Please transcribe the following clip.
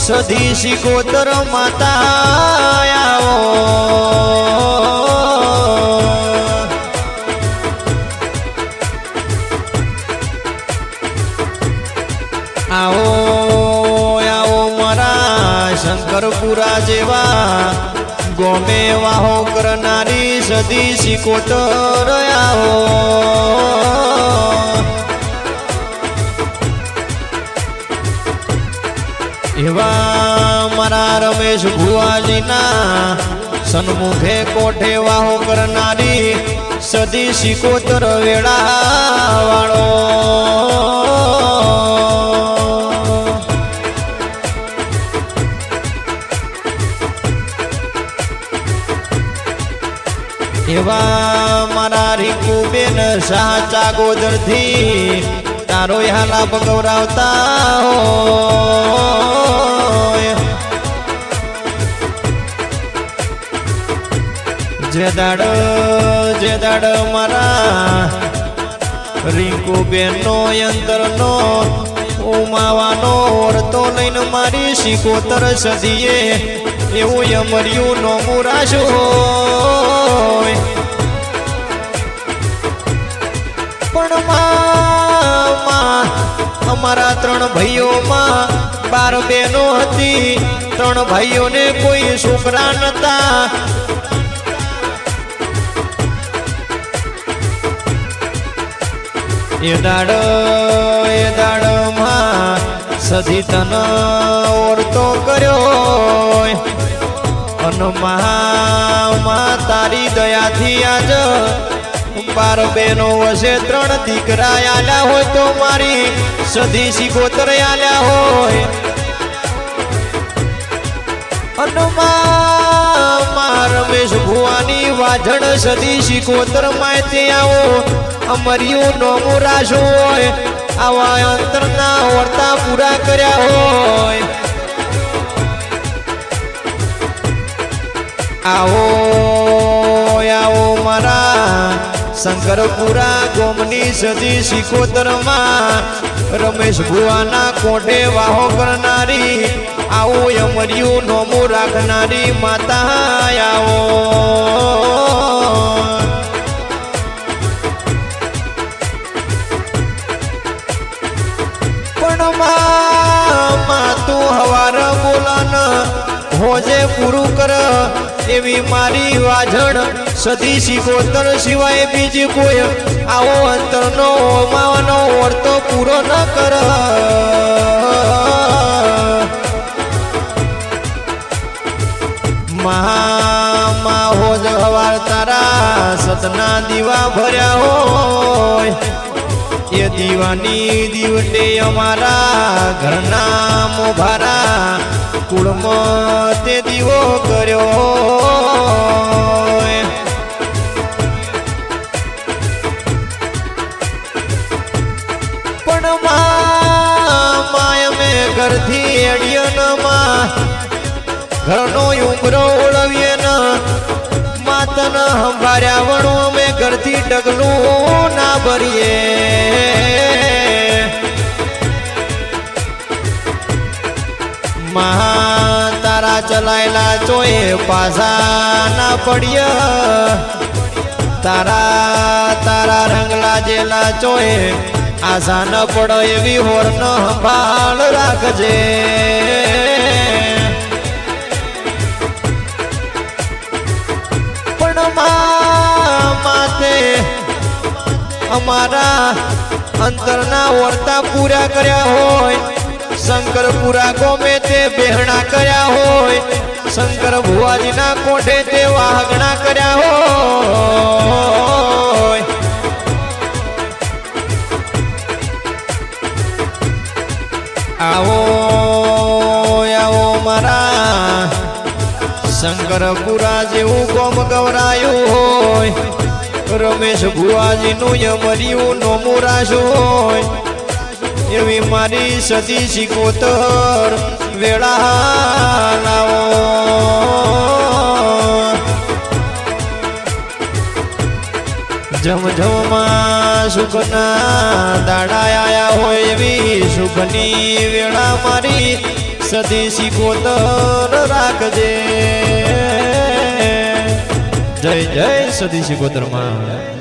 સધી શિકોતર માતા આવો આવો આવો મારા શંકરપુરા જેવા ગોમે વાહો કરનારી સધી શિકોતર આવો એવા મારા રમેશ ભુવાજીના સન્મુખે કોઠે વાહો કરનારી સધી શિકોતર વેળા વાળો એવા મારા રીકુબેન શાહ ચાગોદરથી તારો હાલા ભગવરાવતા હોય જે દાડ મારા રીકુબેન નો અંતરનો ઉમાવાનો ઓરતો લઈને મારી શિકોતર સદીએ એવું અમર્યું નો મુરાશો પણ અમારા 3 ભાઈઓમાં 12 બહેનો હતી 3 ભાઈઓને કોઈ છોકરા નતા એ દાડમાં સધી તન ઓરતો કર્યો અને મહા તારી દયાથી આજ 12 બહેનો વસે 3 દીકરા આલ્યા હોય તો મારી સધી શિકોતર આલ્યા હોય અને રમેશ ભુવાની વાજણ સધી શિકોતર માહિતી આવો અમર્યું નોમું રાશો હોય આવા અંતરના વર્તા પૂરા કર્યા હોય આવો આવો મારા શંકરપુરા ગોમની સધી શિકોતરમાં રમેશ ભુવાના કોઠે વાહો કરનારી આવું અમર્યું નોમું રાખનારી માતા આવો પણ તું હવાર બોલાન હોજે પૂરું કર એવી મારી વાજણ સધી શિકોતર સિવાય બીજી કોઈ આવો અંતરનો માવાનો વર્તો પૂરો ન કર મહા હોજ હવાર તારા સતના દીવા ભર્યા હોય એ દીવાની દીવટે અમારા ઘરના મોભારા કુળમાં તે દીવો કર્યો પણ માય મેં ઘરથી એડિયનમાં ઘરનો ઉમરો ઓળવીએ ન માતન સંભાળ્યા વણો અમે ઘરથી ડગલું ના ભરીએ મહા તારા ચલાયેલા ચોએ પાછા ના પડીએ તારા રંગલા જેલા ચોએ આશા ન પડે એવી હોર ન સંભાળ રાખજે પણ માતે અમારા અંતરના વર્તા પૂરા કર્યા હોય શંકરપુરા ગોમે તે બેહણા કર્યા હોય શંકર ભુવાજીના કોઠે તે વાહગણા કર્યા હોય આવો આવો મારા શંકરપુરા જેવું ગોમ ગવરાયું હોય રમેશ ભુવાજીનું યમર્યું નોમું રાશું હોય એવી મારી સધી શિકોતર વેળા લાવો જમજમમાં સુખના દાડા આયા હોય એવી સુખની વેળા મારી સદી સિકોતર રાખજે. જય જય સદી સિકોતર માં.